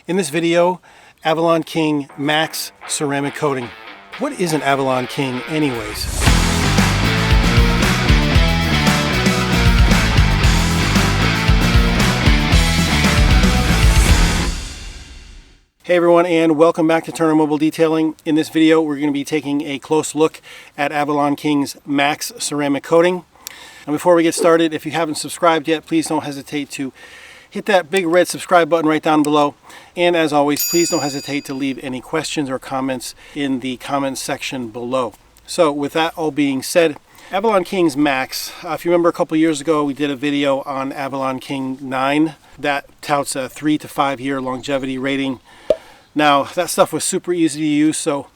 In this video, Avalon King Max ceramic coating. What is an Avalon King anyways? Hey everyone, and welcome back to Turner Mobile Detailing. In this video, we're going to be taking a close look at Avalon King's Max ceramic coating. And before we get started, if you haven't subscribed yet, please don't hesitate to hit that big red subscribe button right down below. And as always, please don't hesitate to leave any questions or comments in the comments section below. So with that all being said, Avalon King's Max, if you remember a couple years ago, we did a video on Avalon King 9 that touts a 3 to 5 year longevity rating. Now that stuff was super easy to use, so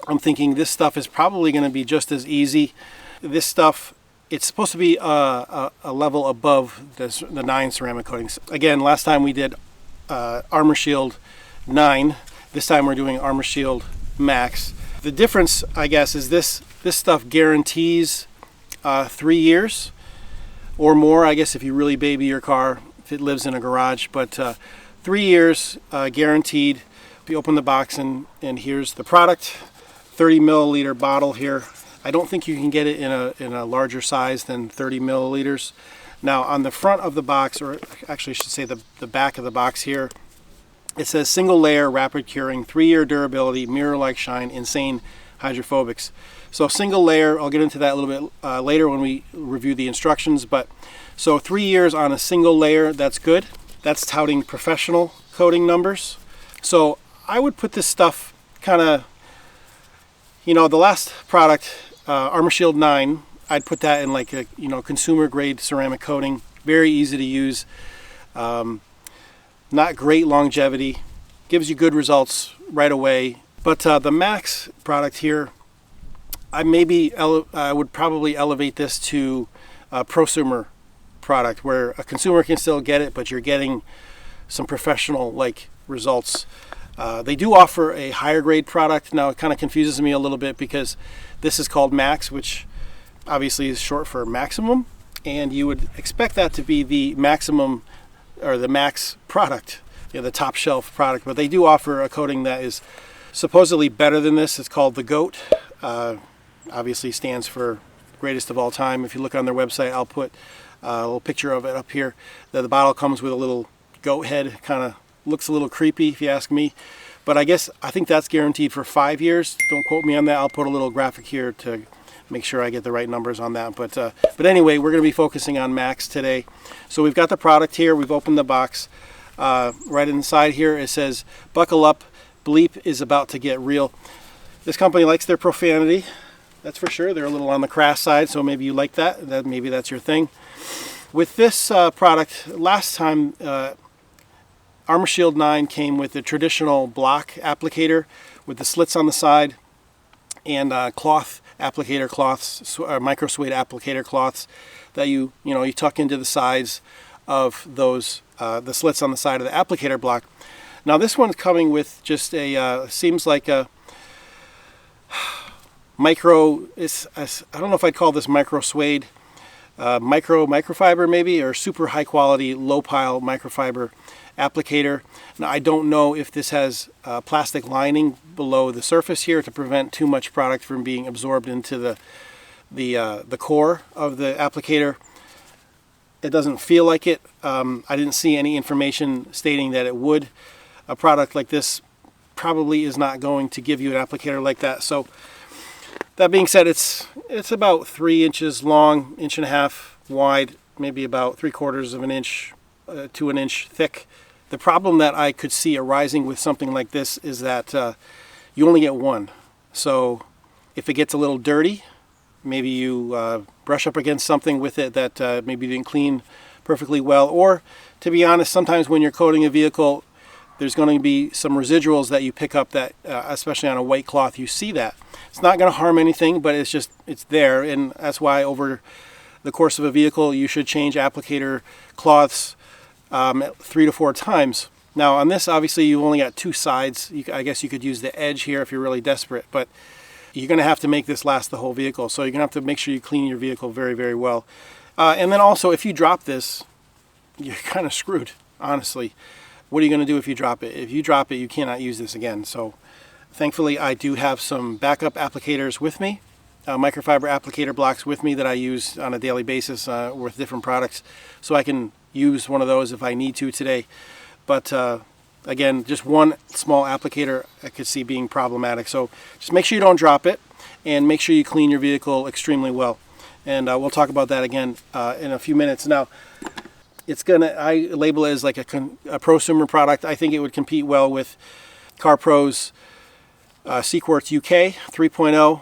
I'm thinking this stuff is probably going to be just as easy. This stuff, it's supposed to be a level above the 9 ceramic coatings. Again, last time we did Armor Shield 9. This time we're doing Armor Shield Max. The difference, I guess, is this stuff guarantees 3 years or more, I guess, if you really baby your car, if it lives in a garage. But 3 years guaranteed. If you open the box and here's the product, 30 milliliter bottle here. I don't think you can get it in a larger size than 30 milliliters. Now on the front of the box, or actually I should say the back of the box here, it says single layer, rapid curing, 3-year durability, mirror-like shine, insane hydrophobics. So single layer, I'll get into that a little bit later when we review the instructions, but so 3 years on a single layer, that's good. That's touting professional coating numbers. So I would put this stuff kind of, you know, the last product, Armor Shield 9, I'd put that in like a, you know, consumer grade ceramic coating. Very easy to use. Not great longevity. Gives you good results right away. But the Max product here, I would probably elevate this to a prosumer product where a consumer can still get it, but you're getting some professional like results. They do offer a higher grade product. Now it kind of confuses me a little bit because this is called Max, which obviously is short for maximum, and you would expect that to be the maximum or the Max product, you know, the top shelf product. But they do offer a coating that is supposedly better than this. It's called the GOAT. Obviously stands for greatest of all time. If you look on their website, I'll put a little picture of it up here. The bottle comes with a little goat head, kind of looks a little creepy if you ask me, but I think that's guaranteed for 5 years. Don't quote me on that. I'll put a little graphic here to make sure I get the right numbers on that. But anyway, we're going to be focusing on Max today. So we've got the product here. We've opened the box. Right inside here it says, "Buckle up, bleep is about to get real." This company likes their profanity, that's for sure. They're a little on the crass side, so maybe you like that. Maybe that's your thing. With this product, last time Armor Shield 9 came with the traditional block applicator with the slits on the side and cloth applicator cloths, micro suede applicator cloths that you tuck into the sides of those the slits on the side of the applicator block. Now this one's coming with just a seems like a micro. I don't know if I'd call this micro suede, microfiber maybe, or super high quality low pile microfiber applicator. Now I don't know if this has plastic lining below the surface here to prevent too much product from being absorbed into the core of the applicator. It doesn't feel like it. I didn't see any information stating that it would. A product like this probably is not going to give you an applicator like that. So that being said, it's about 3 inches long, 1.5 wide, maybe about 3/4 of an inch to an inch thick. The problem that I could see arising with something like this is that you only get one. So if it gets a little dirty, maybe you brush up against something with it that maybe didn't clean perfectly well, or to be honest, sometimes when you're coating a vehicle, there's going to be some residuals that you pick up that, especially on a white cloth, you see that. It's not going to harm anything, but it's there, and that's why over the course of a vehicle you should change applicator cloths 3 to 4 times. Now on this, obviously you've only got 2 sides. I guess you could use the edge here if you're really desperate, but you're going to have to make this last the whole vehicle. So you're going to have to make sure you clean your vehicle very, very well. And then also, if you drop this, you're kind of screwed, honestly. what are you going to do if you drop it? If you drop it, you cannot use this again. So thankfully, I do have some backup applicators with me, microfiber applicator blocks with me that I use on a daily basis with different products. So I can use one of those if I need to today. But again, just one small applicator I could see being problematic. So just make sure you don't drop it, and make sure you clean your vehicle extremely well. And we'll talk about that again in a few minutes. Now, I label it as like a prosumer product. I think it would compete well with CarPro's Sequartz UK 3.0.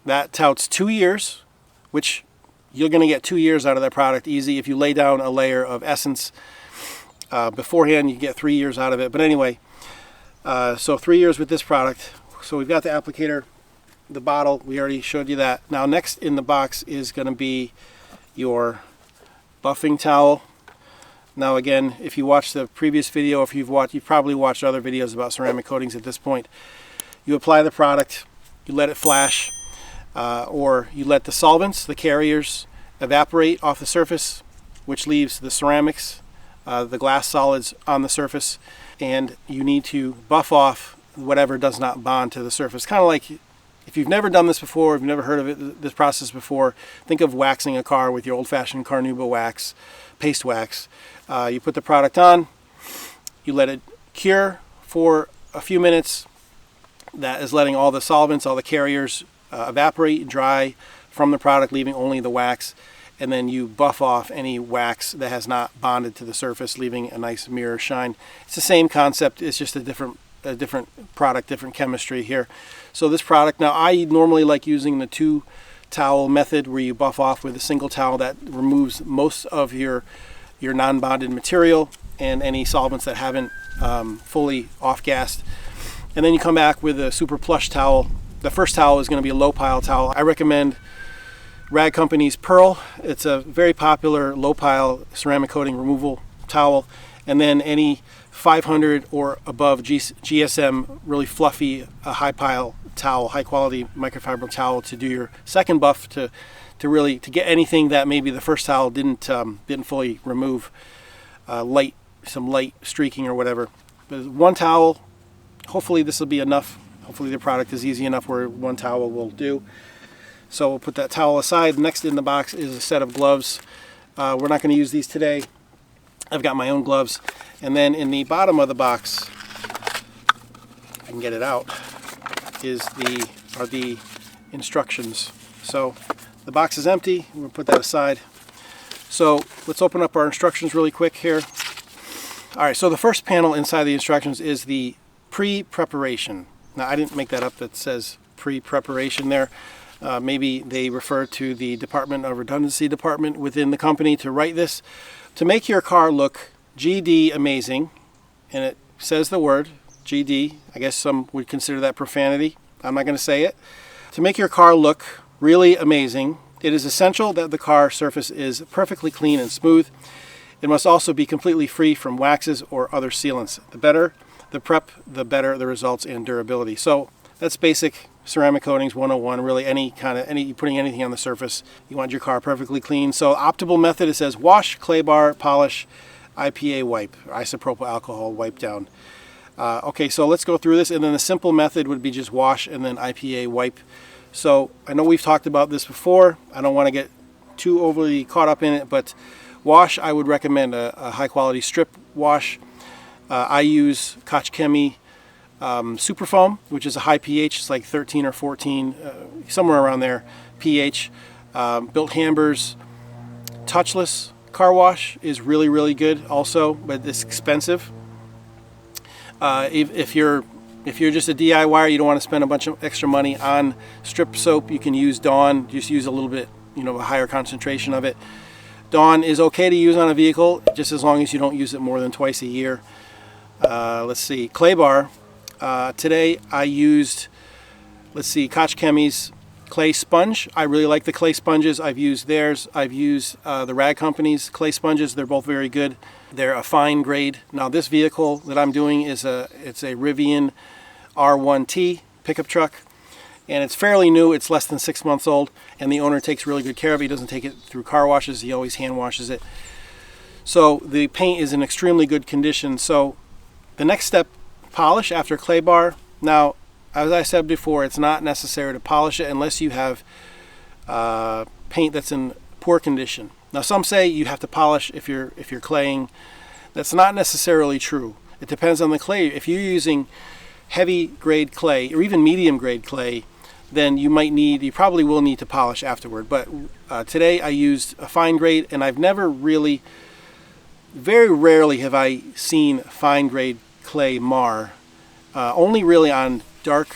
That touts 2 years, which you're going to get 2 years out of that product easy. If you lay down a layer of essence beforehand, you get 3 years out of it. But anyway, so 3 years with this product. So we've got the applicator, the bottle, we already showed you that. Now next in the box is going to be your buffing towel. Now again, if you watched the previous video, if you've probably watched other videos about ceramic coatings at this point. You apply the product, you let it flash, or you let the solvents, the carriers, evaporate off the surface, which leaves the ceramics, the glass solids on the surface, and you need to buff off whatever does not bond to the surface. Kind of like, if you've never done this before, if you've never heard of it, this process before, think of waxing a car with your old-fashioned Carnauba wax, paste wax. You put the product on, you let it cure for a few minutes. That is letting all the solvents, all the carriers evaporate and dry from the product, leaving only the wax. And then you buff off any wax that has not bonded to the surface, leaving a nice mirror shine. It's the same concept, it's just a different product, different chemistry here. So this product, now I normally like using the 2 towel method, where you buff off with a single towel. That removes most of your non-bonded material and any solvents that haven't fully off-gassed. And then you come back with a super plush towel. The first towel is going to be a low pile towel. I recommend Rag Company's Pearl. It's a very popular low pile ceramic coating removal towel. And then any 500 or above GSM, really fluffy, high pile towel, high quality microfiber towel to do your second buff, to get anything that maybe the first towel didn't fully remove, some light streaking or whatever. But one towel, hopefully this will be enough. Hopefully the product is easy enough where one towel will do. So we'll put that towel aside. Next in the box is a set of gloves. We're not going to use these today. I've got my own gloves. And then in the bottom of the box, if I can get it out, are the instructions. So the box is empty. We'll put that aside. So let's open up our instructions really quick here. All right, so the first panel inside the instructions is the pre-preparation. Now, I didn't make that up, that says pre-preparation there. Maybe they refer to the Department of Redundancy department within the company to write this. To make your car look GD amazing, and it says the word GD, I guess some would consider that profanity. I'm not going to say it. To make your car look really amazing, it is essential that the car surface is perfectly clean and smooth. It must also be completely free from waxes or other sealants. The better the prep, the better the results and durability. So that's basic ceramic coatings 101. Really, putting anything on the surface, you want your car perfectly clean. So optimal method, it says wash, clay bar, polish, IPA wipe, or isopropyl alcohol wipe down. Okay, so let's go through this, and then the simple method would be just wash and then IPA wipe. So I know we've talked about this before. I don't want to get too overly caught up in it, but wash, I would recommend a high quality strip wash. I use Koch Chemie Super Foam, which is a high pH. It's like 13 or 14, somewhere around there, pH. Built Hamber's touchless car wash is really, really good also, but it's expensive. If you're just a DIYer, you don't want to spend a bunch of extra money on strip soap, you can use Dawn. Just use a little bit, a higher concentration of it. Dawn is okay to use on a vehicle, just as long as you don't use it more than twice a year. Let's see, clay bar. Today I used, Koch Chemie's clay sponge. I really like the clay sponges. I've used theirs. I've used the Rag Company's clay sponges. They're both very good. They're a fine grade. Now this vehicle that I'm doing it's a Rivian R1T pickup truck, and it's fairly new. It's less than 6 months old, and the owner takes really good care of it. He doesn't take it through car washes. He always hand washes it. So the paint is in extremely good condition. So The next step, polish after clay bar. Now, as I said before, it's not necessary to polish it unless you have paint that's in poor condition. Now, some say you have to polish if you're claying. That's not necessarily true. It depends on the clay. If you're using heavy grade clay or even medium grade clay, then you probably will need to polish afterward. But today I used a fine grade, and I've never really, very rarely have I seen fine grade clay mar. Only really on dark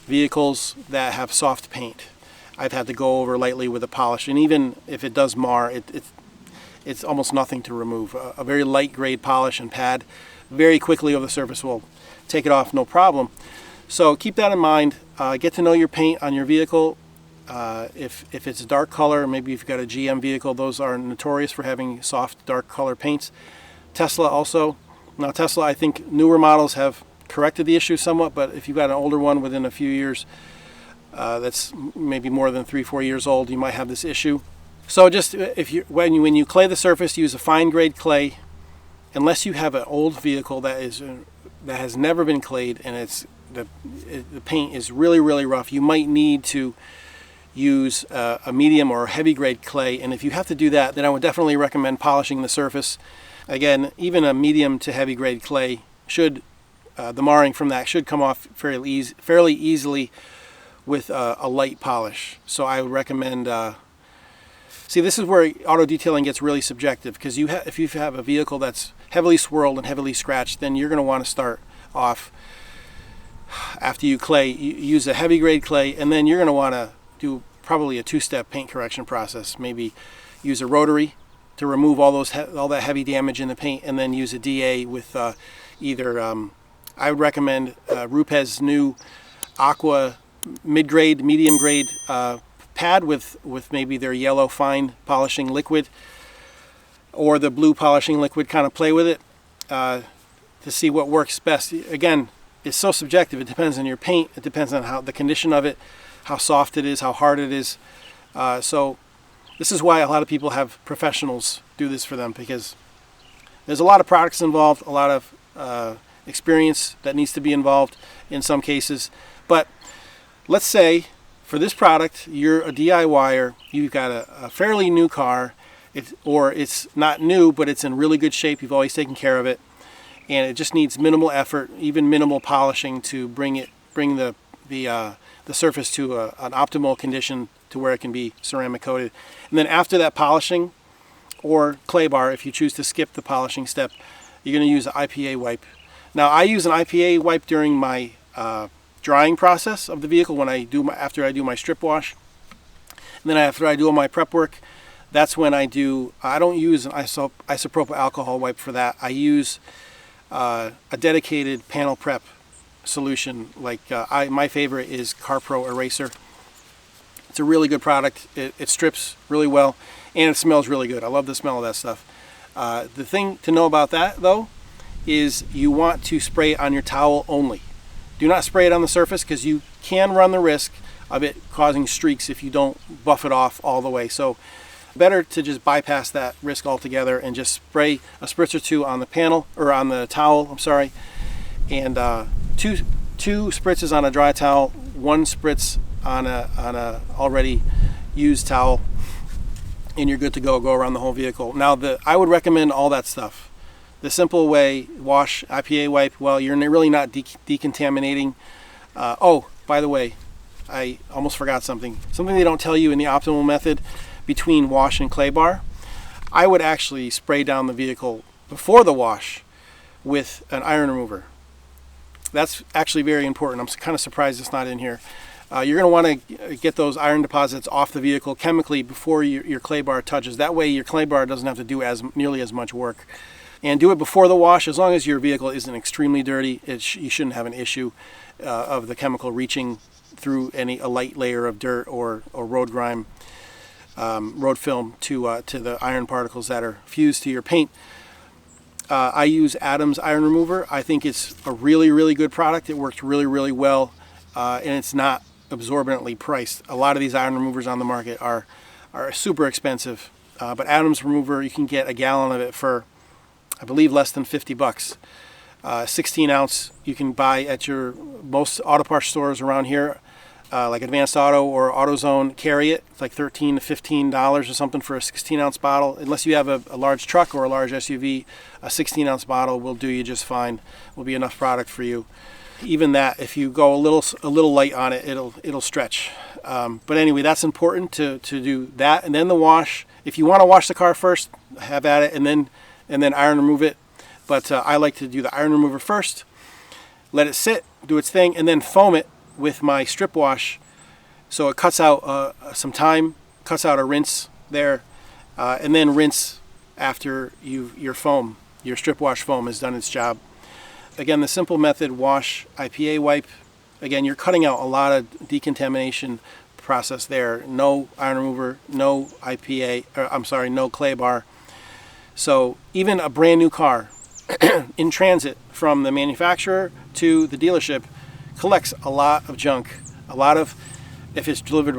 vehicles that have soft paint. I've had to go over lightly with a polish, and even if it does mar, it's almost nothing to remove. A very light grade polish and pad very quickly over the surface will take it off, no problem. So keep that in mind. Get to know your paint on your vehicle. If it's a dark color, maybe if you've got a GM vehicle, those are notorious for having soft, dark color paints. Tesla also. Now Tesla, I think newer models have corrected the issue somewhat, but if you've got an older one within a few years, that's maybe more than 3-4 years old, you might have this issue. So just when you clay the surface, use a fine grade clay. Unless you have an old vehicle that has never been clayed and the paint is really, really rough, you might need to use a medium or heavy grade clay. And if you have to do that, then I would definitely recommend polishing the surface. Again, even a medium to heavy grade clay the marring from that should come off fairly easily with a light polish. So I would recommend. See, this is where auto detailing gets really subjective, because if you have a vehicle that's heavily swirled and heavily scratched, then you're going to want to start off after you clay. You use a heavy grade clay, and then you're going to want to do probably a 2-step paint correction process. Maybe use a rotary to remove all that heavy damage in the paint, and then use a DA with either. I would recommend Rupes' new Aqua mid-grade, medium grade pad with maybe their yellow fine polishing liquid or the blue polishing liquid. Kind of play with it to see what works best. Again, it's so subjective. It depends on your paint. It depends on the condition of it, how soft it is, how hard it is. So this is why a lot of people have professionals do this for them, because there's a lot of products involved, a lot of experience that needs to be involved in some cases. But let's say for this product, you're a DIYer, you've got a fairly new car, or it's not new, but it's in really good shape, you've always taken care of it, and it just needs minimal effort, even minimal polishing to bring the surface to an optimal condition to where it can be ceramic coated. And then after that polishing, or clay bar, if you choose to skip the polishing step, you're going to use an IPA wipe. Now I use an IPA wipe during my drying process of the vehicle after I do my strip wash, and then after I do all my prep work. That's when I don't use an isopropyl alcohol wipe for that. I use a dedicated panel prep solution. Like my favorite is CarPro Eraser. It's a really good product. It strips really well, and it smells really good. I love the smell of that stuff. The thing to know about that though is you want to spray it on your towel only. Do not spray it on the surface, because you can run the risk of it causing streaks if you don't buff it off all the way. So better to just bypass that risk altogether and just spray a spritz or two on the panel, or on the towel, I'm sorry, and two spritzes on a dry towel, 1 spritz on a already used towel, and you're good to go around the whole vehicle. Now I would recommend all that stuff. The simple way, wash, IPA wipe, well, you're really not decontaminating. Oh, by the way, I almost forgot something. Something they don't tell you in the optimal method between wash and clay bar. I would actually spray down the vehicle before the wash with an iron remover. That's actually very important. I'm kind of surprised it's not in here. You're going to want to get those iron deposits off the vehicle chemically before your clay bar touches. That way your clay bar doesn't have to do nearly as much work. And do it before the wash. As long as your vehicle isn't extremely dirty, you shouldn't have an issue of the chemical reaching through a light layer of dirt or road grime, road film to the iron particles that are fused to your paint. I use Adam's Iron Remover. I think it's a really, really good product. It works really, really well, and it's not absorbently priced. A lot of these iron removers on the market are super expensive, but Adam's Remover, you can get a gallon of it for, I believe, less than $50. 16 ounce you can buy at your most auto parts stores around here, like Advanced Auto or AutoZone carry it. It's like $13 to $15 or something for a 16 ounce bottle. Unless you have a large truck or a large SUV, a 16 ounce bottle will do you just fine. Will be enough product for you. Even that, if you go a little light on it, it'll stretch. But anyway, that's important to do that, and then the wash. If you want to wash the car first, have at it, and then iron remove it. But I like to do the iron remover first, let it sit, do its thing, and then foam it with my strip wash, so it cuts out some time, cuts out a rinse there, and then rinse after your strip wash foam has done its job. Again, the simple method, wash, IPA wipe. Again, you're cutting out a lot of decontamination process there. No iron remover, no no clay bar. So even a brand new car in transit from the manufacturer to the dealership collects a lot of junk. If it's delivered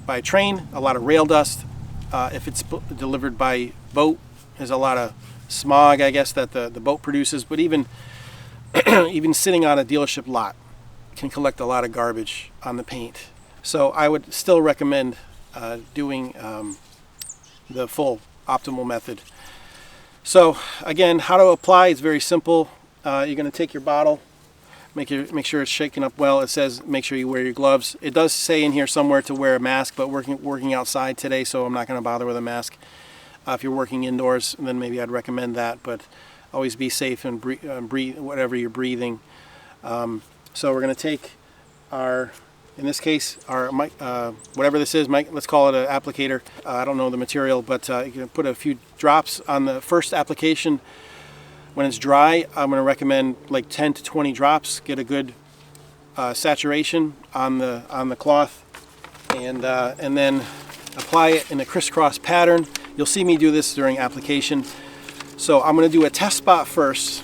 by train, a lot of rail dust. If it's delivered by boat, there's a lot of smog, I guess, that the boat produces. But even sitting on a dealership lot can collect a lot of garbage on the paint. So I would still recommend doing the full optimal method. So again, how to apply is very simple. You're going to take your bottle, make sure it's shaken up well. It says make sure you wear your gloves. It does say in here somewhere to wear a mask, but working outside today, so I'm not going to bother with a mask. If you're working indoors, then maybe I'd recommend that, but always be safe and breathe whatever you're breathing. So we're going to take in this case, our mic, whatever this is, let's call it an applicator. I don't know the material, but you can put a few drops on the first application. When it's dry, I'm going to recommend like 10 to 20 drops. Get a good saturation on the cloth, and then apply it in a crisscross pattern. You'll see me do this during application. So I'm going to do a test spot first.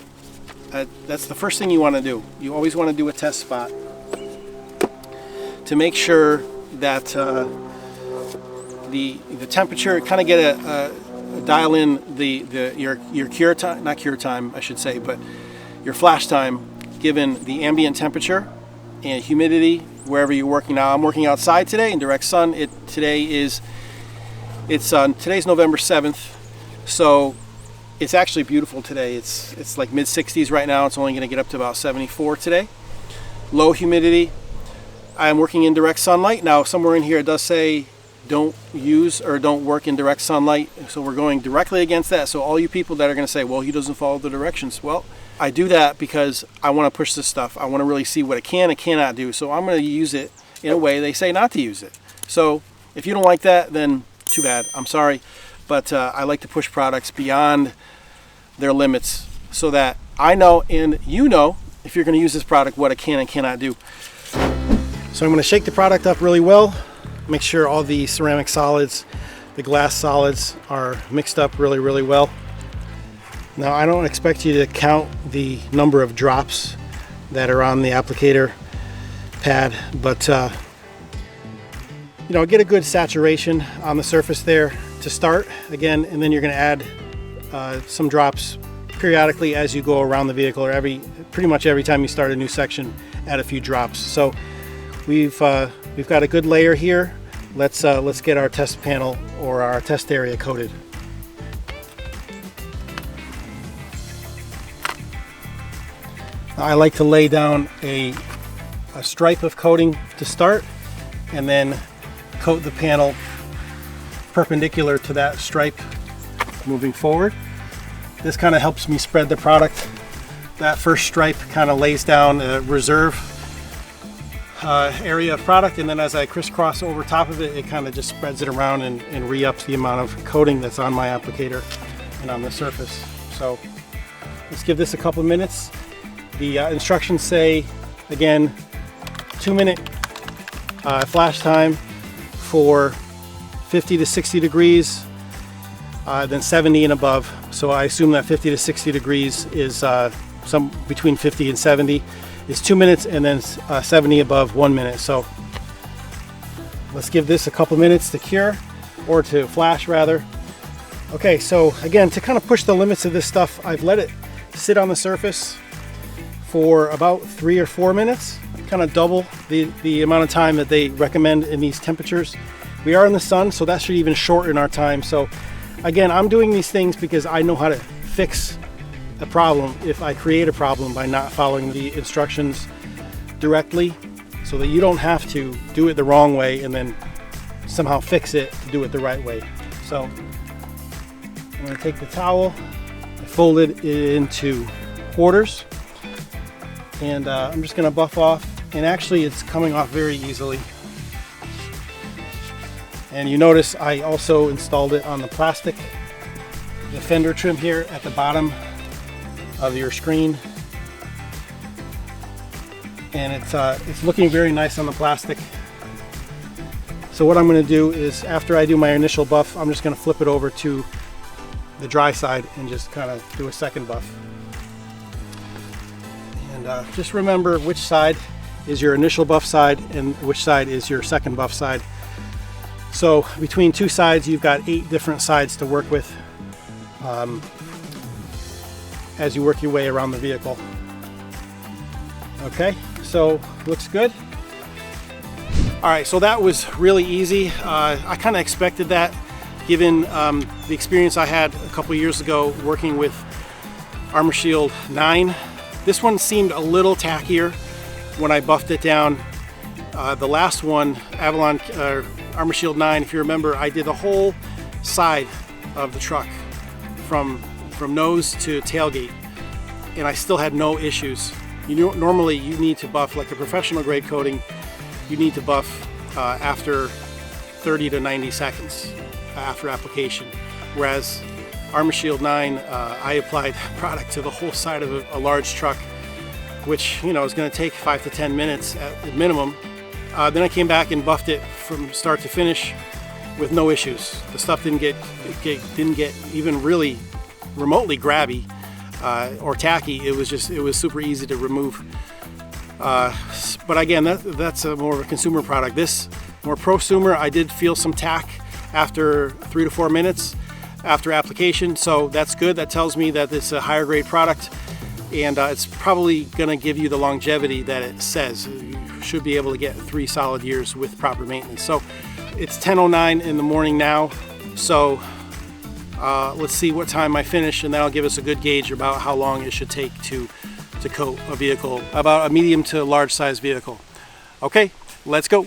That's the first thing you want to do. You always want to do a test spot to make sure that the temperature, kind of get dial in your cure time, not cure time I should say, but your flash time given the ambient temperature and humidity wherever you're working. Now I'm working outside today in direct sun. Today's November 7th, so it's actually beautiful today. It's like mid 60s right now. It's only going to get up to about 74 today. Low humidity. I'm working in direct sunlight. Now somewhere in here it does say don't use or don't work in direct sunlight, so we're going directly against that. So all you people that are going to say, well, he doesn't follow the directions, well, I do that because I want to push this stuff. I want to really see what it can and cannot do, so I'm going to use it in a way they say not to use it. So if you don't like that, then too bad, I'm sorry, but I like to push products beyond their limits so that I know and you know if you're going to use this product what it can and cannot do. So I'm going to shake the product up really well, make sure all the ceramic solids, the glass solids are mixed up really, really well. Now I don't expect you to count the number of drops that are on the applicator pad, but get a good saturation on the surface there to start again, and then you're going to add some drops periodically as you go around the vehicle, or pretty much every time you start a new section, add a few drops. So we've got a good layer here. Let's get our test panel or our test area coated. I like to lay down a stripe of coating to start, and then coat the panel perpendicular to that stripe moving forward. This kind of helps me spread the product. That first stripe kind of lays down a reserve area of product, and then as I crisscross over top of it, it kind of just spreads it around and re-ups the amount of coating that's on my applicator and on the surface. So let's give this a couple of minutes. The instructions say, again, 2-minute flash time for 50 to 60 degrees, then 70 and above. So I assume that 50 to 60 degrees is some between 50 and 70 is 2 minutes, and then 70 above 1 minute. So let's give this a couple minutes to cure, or to flash rather. Okay, so again, to kind of push the limits of this stuff, I've let it sit on the surface for about 3 or 4 minutes, kind of double the amount of time that they recommend in these temperatures. We are in the sun, so that should even shorten our time. So again, I'm doing these things because I know how to fix a problem if I create a problem by not following the instructions directly, so that you don't have to do it the wrong way and then somehow fix it to do it the right way. So I'm going to take the towel, fold it into quarters, and I'm just going to buff off, and actually it's coming off very easily. And you notice I also installed it on the plastic, the fender trim here at the bottom of your screen, and it's looking very nice on the plastic. So what I'm going to do is, after I do my initial buff, I'm just going to flip it over to the dry side and just kind of do a second buff. And just remember which side is your initial buff side and which side is your second buff side. So between two sides, you've got 8 different sides to work with as you work your way around the vehicle. Okay, so looks good. All right, so that was really easy. I kind of expected that, given the experience I had a couple years ago working with Armor Shield 9. This one seemed a little tackier when I buffed it down. The last one, Avalon Armor Shield 9, if you remember, I did the whole side of the truck from nose to tailgate, and I still had no issues. Normally you need to buff, like a professional grade coating, you need to buff after 30 to 90 seconds after application. Whereas Armor Shield 9, I applied product to the whole side of a large truck, which is going to take 5 to 10 minutes at minimum. Then I came back and buffed it from start to finish with no issues. The stuff didn't get even really remotely grabby or tacky. It was super easy to remove. But again, that's more of a consumer product. This more prosumer, I did feel some tack after 3 to 4 minutes after application, so that's good. That tells me that it's a higher grade product, and it's probably going to give you the longevity that it says. You should be able to get 3 solid years with proper maintenance. So it's 10:09 in the morning now, so let's see what time I finish, and that'll give us a good gauge about how long it should take to coat a vehicle, about a medium to large size vehicle. Okay, let's go.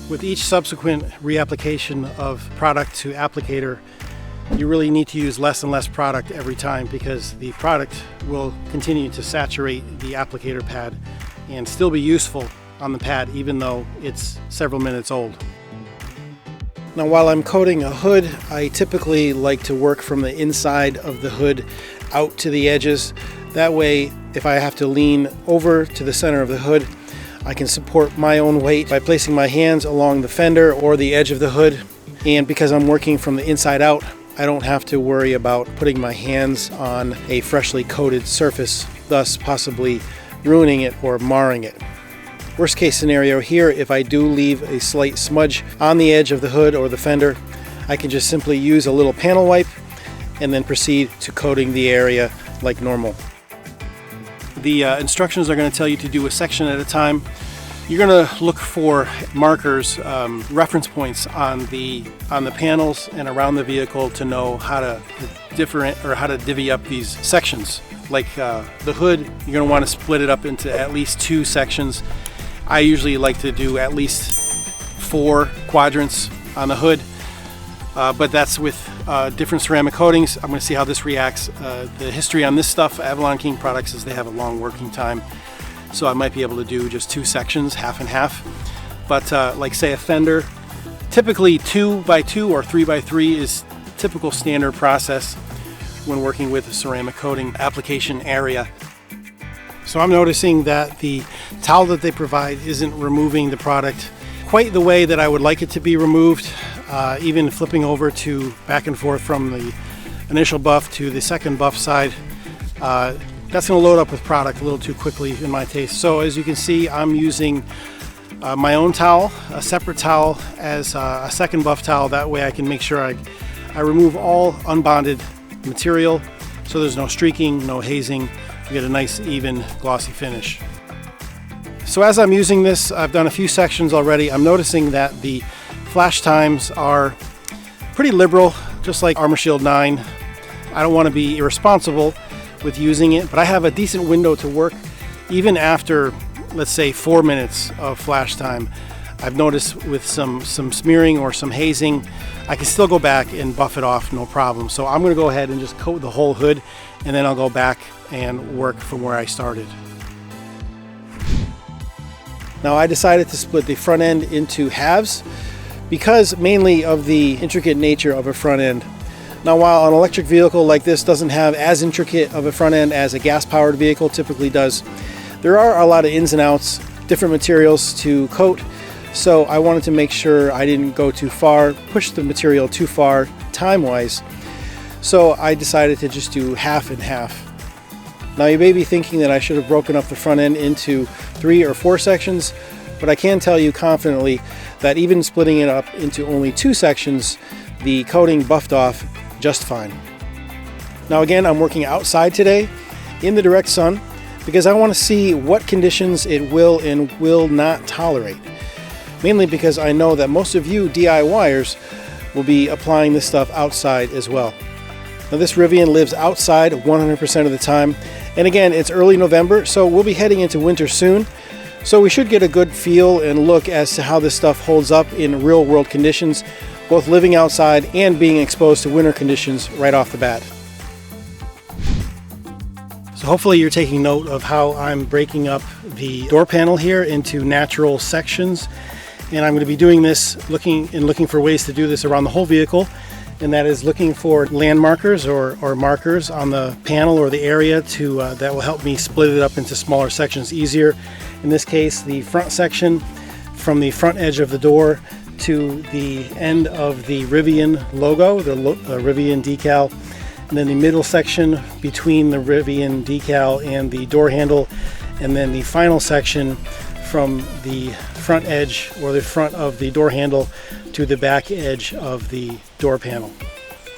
With each subsequent reapplication of product to applicator, you really need to use less and less product every time, because the product will continue to saturate the applicator pad and still be useful on the pad even though it's several minutes old. Now, while I'm coating a hood, I typically like to work from the inside of the hood out to the edges. That way, if I have to lean over to the center of the hood, I can support my own weight by placing my hands along the fender or the edge of the hood. And because I'm working from the inside out, I don't have to worry about putting my hands on a freshly coated surface, thus possibly ruining it or marring it. Worst case scenario here, if I do leave a slight smudge on the edge of the hood or the fender, I can just simply use a little panel wipe and then proceed to coating the area like normal. The instructions are going to tell you to do a section at a time. You're going to look for markers, reference points on the panels and around the vehicle to know how to divvy up these sections. Like the hood, you're going to want to split it up into at least 2 sections. I usually like to do at least 4 quadrants on the hood, but that's with different ceramic coatings. I'm going to see how this reacts. The history on this stuff, Avalon King products, is they have a long working time, so I might be able to do just 2 sections, half and half. But like say a fender, typically 2x2 or 3x3 is typical standard process when working with a ceramic coating application area. So I'm noticing that the towel that they provide isn't removing the product quite the way that I would like it to be removed. Even flipping over to back and forth from the initial buff to the second buff side, that's going to load up with product a little too quickly in my taste. So as you can see, I'm using my own towel, a separate towel as a second buff towel. That way I can make sure I remove all unbonded material, so there's no streaking, no hazing, you get a nice, even, glossy finish. So as I'm using this, I've done a few sections already. I'm noticing that the flash times are pretty liberal, just like Armor Shield 9. I don't want to be irresponsible with using it, but I have a decent window to work even after, let's say, 4 minutes of flash time. I've noticed with some smearing or some hazing, I can still go back and buff it off, no problem. So I'm going to go ahead and just coat the whole hood, and then I'll go back and work from where I started. Now I decided to split the front end into halves because mainly of the intricate nature of a front end. Now while an electric vehicle like this doesn't have as intricate of a front end as a gas-powered vehicle typically does, there are a lot of ins and outs, different materials to coat. So I wanted to make sure I didn't go too far, push the material too far time-wise. So I decided to just do half and half. Now you may be thinking that I should have broken up the front end into 3 or 4 sections, but I can tell you confidently that even splitting it up into only 2 sections, the coating buffed off just fine. Now again, I'm working outside today in the direct sun because I want to see what conditions it will and will not tolerate. Mainly because I know that most of you DIYers will be applying this stuff outside as well. Now this Rivian lives outside 100% of the time, and again, it's early November, so we'll be heading into winter soon. So we should get a good feel and look as to how this stuff holds up in real world conditions, both living outside and being exposed to winter conditions right off the bat. So hopefully you're taking note of how I'm breaking up the door panel here into natural sections. And I'm going to be doing this, looking for ways to do this around the whole vehicle, and that is looking for land markers or markers on the panel or the area to that will help me split it up into smaller sections easier. In this case, the front section from the front edge of the door to the end of the Rivian logo, the Rivian decal, and then the middle section between the Rivian decal and the door handle, and then the final section from the front edge or the front of the door handle to the back edge of the door panel.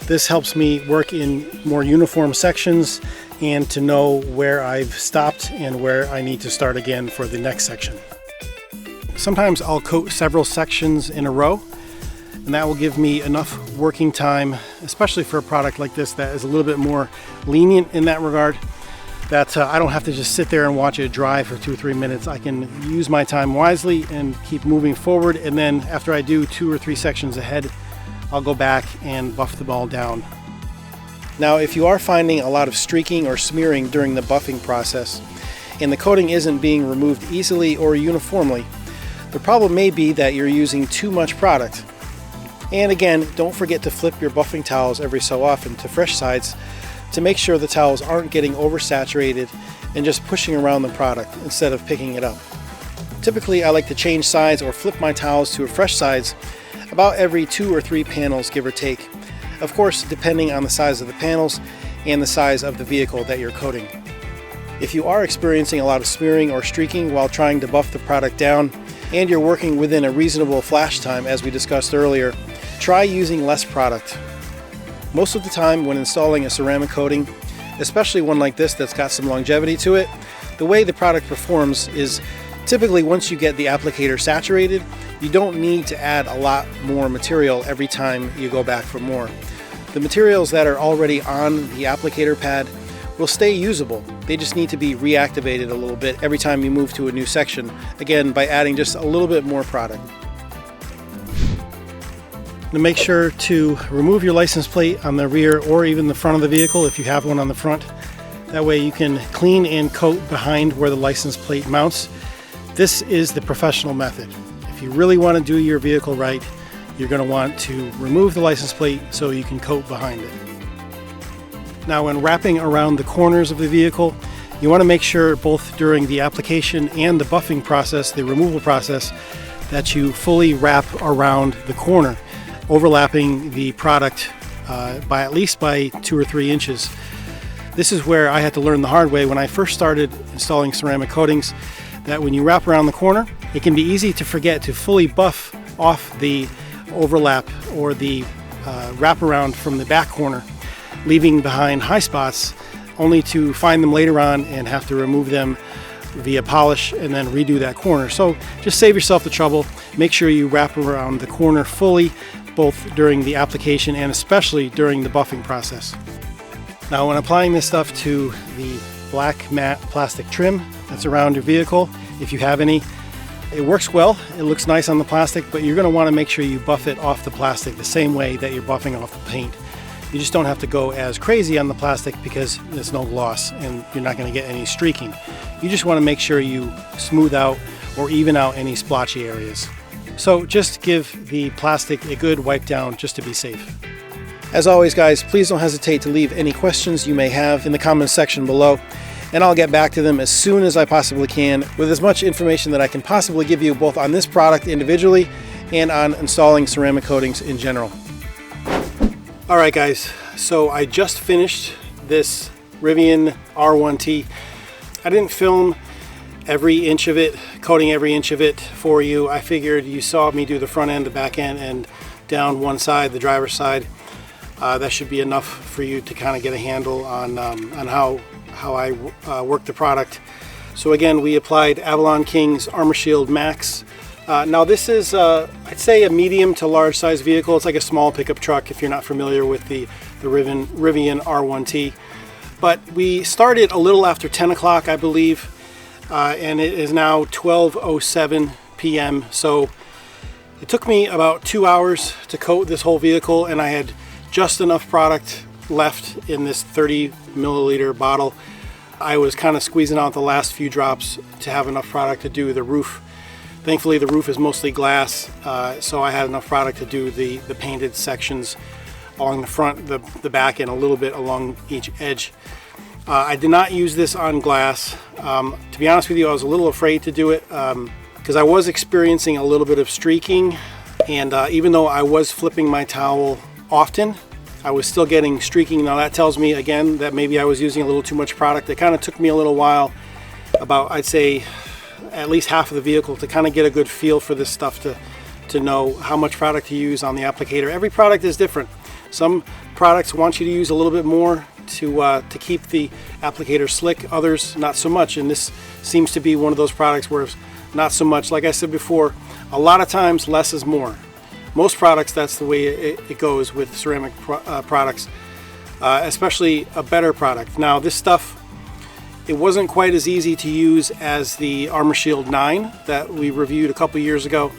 This helps me work in more uniform sections and to know where I've stopped and where I need to start again for the next section. Sometimes I'll coat several sections in a row, and that will give me enough working time, especially for a product like this that is a little bit more lenient in that regard, that I don't have to just sit there and watch it dry for 2 or 3 minutes. I can use my time wisely and keep moving forward, and then after I do 2 or 3 sections ahead, I'll go back and buff the ball down. Now if you are finding a lot of streaking or smearing during the buffing process and the coating isn't being removed easily or uniformly, the problem may be that you're using too much product. And again, don't forget to flip your buffing towels every so often to fresh sides to make sure the towels aren't getting oversaturated and just pushing around the product instead of picking it up. Typically I like to change sides or flip my towels to a fresh sides about every 2 or 3 panels, give or take. Of course, depending on the size of the panels and the size of the vehicle that you're coating. If you are experiencing a lot of smearing or streaking while trying to buff the product down, and you're working within a reasonable flash time as we discussed earlier, try using less product. Most of the time when installing a ceramic coating, especially one like this that's got some longevity to it, the way the product performs is typically once you get the applicator saturated, you don't need to add a lot more material every time you go back for more. The materials that are already on the applicator pad will stay usable. They just need to be reactivated a little bit every time you move to a new section, again by adding just a little bit more product. Now make sure to remove your license plate on the rear or even the front of the vehicle if you have one on the front. That way you can clean and coat behind where the license plate mounts. This is the professional method. If you really want to do your vehicle right, you're going to want to remove the license plate so you can coat behind it. Now when wrapping around the corners of the vehicle, you want to make sure both during the application and the buffing process, the removal process, that you fully wrap around the corner, overlapping the product by at least 2 or 3 inches. This is where I had to learn the hard way when I first started installing ceramic coatings, that when you wrap around the corner, it can be easy to forget to fully buff off the overlap or the wraparound from the back corner, leaving behind high spots only to find them later on and have to remove them via polish and then redo that corner. So just save yourself the trouble. Make sure you wrap around the corner fully, both during the application and especially during the buffing process. Now when applying this stuff to the black matte plastic trim that's around your vehicle, if you have any, it works well. It looks nice on the plastic, but you're going to want to make sure you buff it off the plastic the same way that you're buffing off the paint. You just don't have to go as crazy on the plastic because there's no gloss and you're not going to get any streaking. You just want to make sure you smooth out or even out any splotchy areas. So just give the plastic a good wipe down just to be safe. As always, guys, please don't hesitate to leave any questions you may have in the comments section below, and I'll get back to them as soon as I possibly can with as much information that I can possibly give you both on this product individually and on installing ceramic coatings in general. All right, guys, so I just finished this Rivian R1T. I didn't film every inch of it, coating every inch of it for you. I figured you saw me do the front end, the back end, and down one side, the driver's side. That should be enough for you to kind of get a handle on how I work the product. So again, we applied Avalon King's Armor Shield Max. Now this is, I'd say, a medium to large size vehicle. It's like a small pickup truck if you're not familiar with the Rivian R1T. But we started a little after 10 o'clock, I believe, and it is now 12:07 p.m. So it took me about 2 hours to coat this whole vehicle, and I had just enough product left in this 30 milliliter bottle. I was kind of squeezing out the last few drops to have enough product to do the roof. Thankfully the roof is mostly glass, so I had enough product to do the painted sections along the front, the back, and a little bit along each edge. I did not use this on glass. To be honest with you, I was a little afraid to do it because I was experiencing a little bit of streaking, and even though I was flipping my towel often, I was still getting streaking. Now that tells me again that maybe I was using a little too much product. It kind of took me a little while, about I'd say at least half of the vehicle, to kind of get a good feel for this stuff, to know how much product to use on the applicator. Every product is different. Some products want you to use a little bit more to keep the applicator slick, others not so much, and this seems to be one of those products where it's not so much. Like I said before, a lot of times less is more. Most products, that's the way it goes with ceramic products, especially a better product. Now this stuff, it wasn't quite as easy to use as the Armor Shield 9 that we reviewed a couple years ago,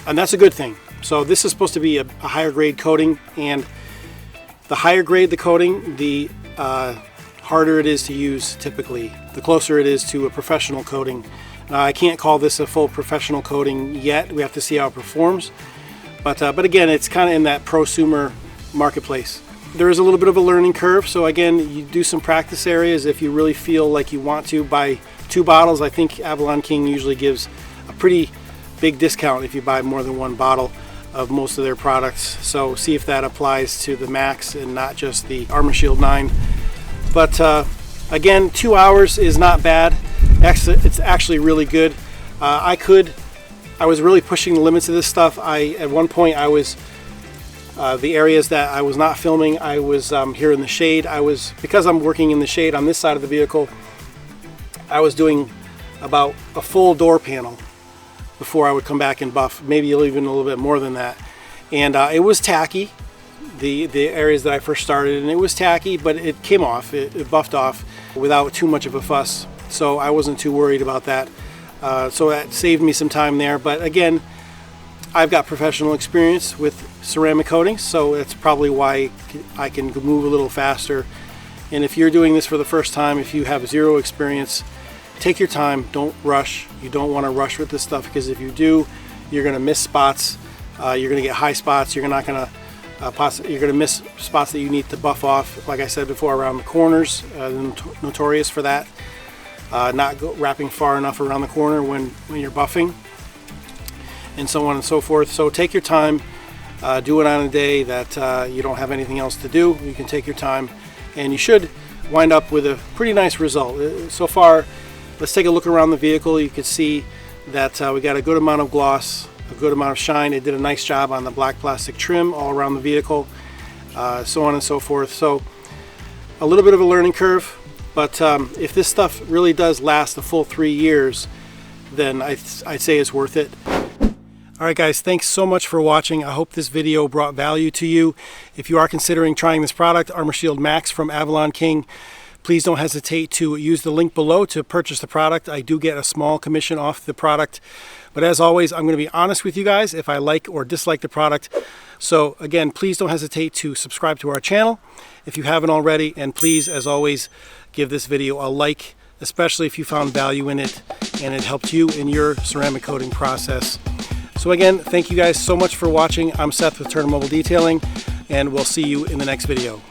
and that's a good thing. So this is supposed to be a higher grade coating, and the higher grade the coating, the harder it is to use typically, the closer it is to a professional coating. I can't call this a full professional coating yet. We have to see how it performs. But again, it's kind of in that prosumer marketplace. There is a little bit of a learning curve, so again, you do some practice areas if you really feel like you want to. Buy 2 bottles. I think Avalon King usually gives a pretty big discount if you buy more than 1 bottle of most of their products. So see if that applies to the Max and not just the Armor Shield 9. But again, 2 hours is not bad. It's actually really good. I was really pushing the limits of this stuff. At one point I was, the areas that I was not filming, I was here in the shade. Because I'm working in the shade on this side of the vehicle, I was doing about a full door panel before I would come back and buff, maybe even a little bit more than that. And it was tacky, the areas that I first started, and it was tacky, but it came off, it buffed off without too much of a fuss. So I wasn't too worried about that. So that saved me some time there. But again, I've got professional experience with ceramic coatings, so that's probably why I can move a little faster. And if you're doing this for the first time, if you have 0 experience, take your time, don't rush. You don't want to rush with this stuff, because if you do, you're going to miss spots. You're going to get high spots. You're going to miss spots that you need to buff off. Like I said before, around the corners, notorious for that. Not wrapping far enough around the corner when you're buffing, and so on and so forth. So take your time, do it on a day that you don't have anything else to do. You can take your time, and you should wind up with a pretty nice result. So far, let's take a look around the vehicle. You can see that we got a good amount of gloss, a good amount of shine. It did a nice job on the black plastic trim all around the vehicle, so on and so forth. So a little bit of a learning curve, but if this stuff really does last a full 3 years, then I'd say it's worth it. All right guys, thanks so much for watching. I hope this video brought value to you. If you are considering trying this product, Armor Shield Max from Avalon King, please don't hesitate to use the link below to purchase the product. I do get a small commission off the product. But as always, I'm going to be honest with you guys if I like or dislike the product. So again, please don't hesitate to subscribe to our channel if you haven't already. And please, as always, give this video a like, especially if you found value in it and it helped you in your ceramic coating process. So again, thank you guys so much for watching. I'm Seth with Turner Mobile Detailing, and we'll see you in the next video.